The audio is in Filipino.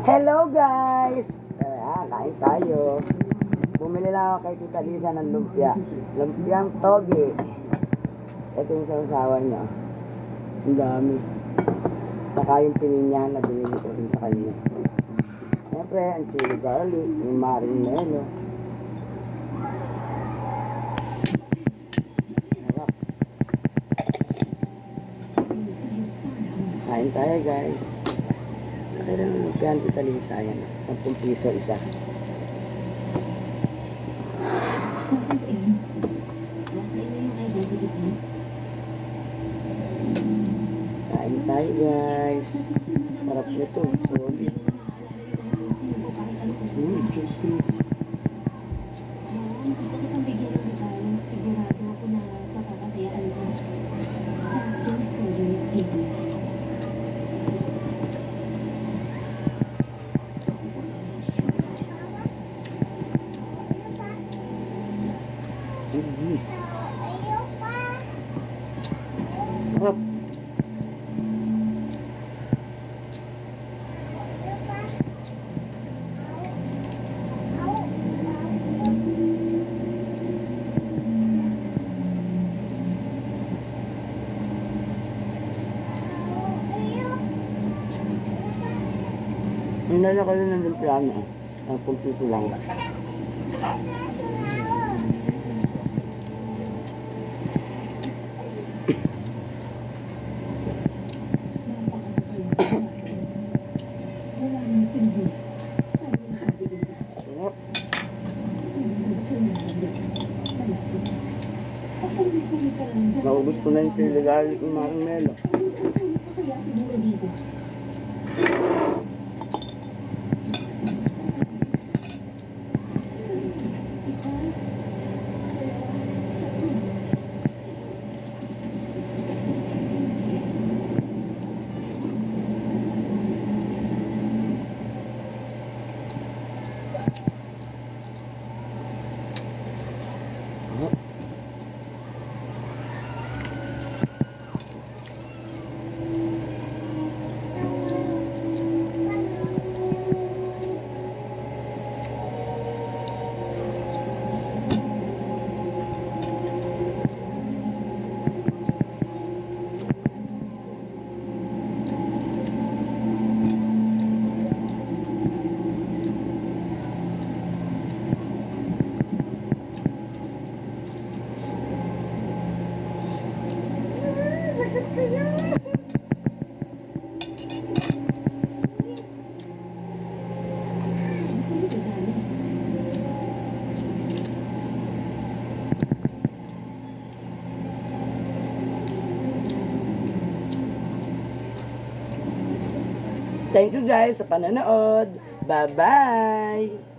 Hello guys! Kain tayo. Bumili lang ako kay Tita Lisa ng lumpia. Lumpiang toge. Ito yung sausawan niya. Ang dami. Saka yung pininyahan na binili ko rin sa kanya. Siyempre, ang chili garlic, yung marinelo. Harap. Kain tayo guys. Kailan ang lumpiang Tita Lisa? Ayan, 10 piso isa. Kain tayo guys. Sarap nito. Solid. Sarap. Ang lalaki rin ng lumpia niya. Ang 10 piso lang. Naubos ko na yung chili garlic ng marinelo. Thank you guys sa panonood. Bye-bye!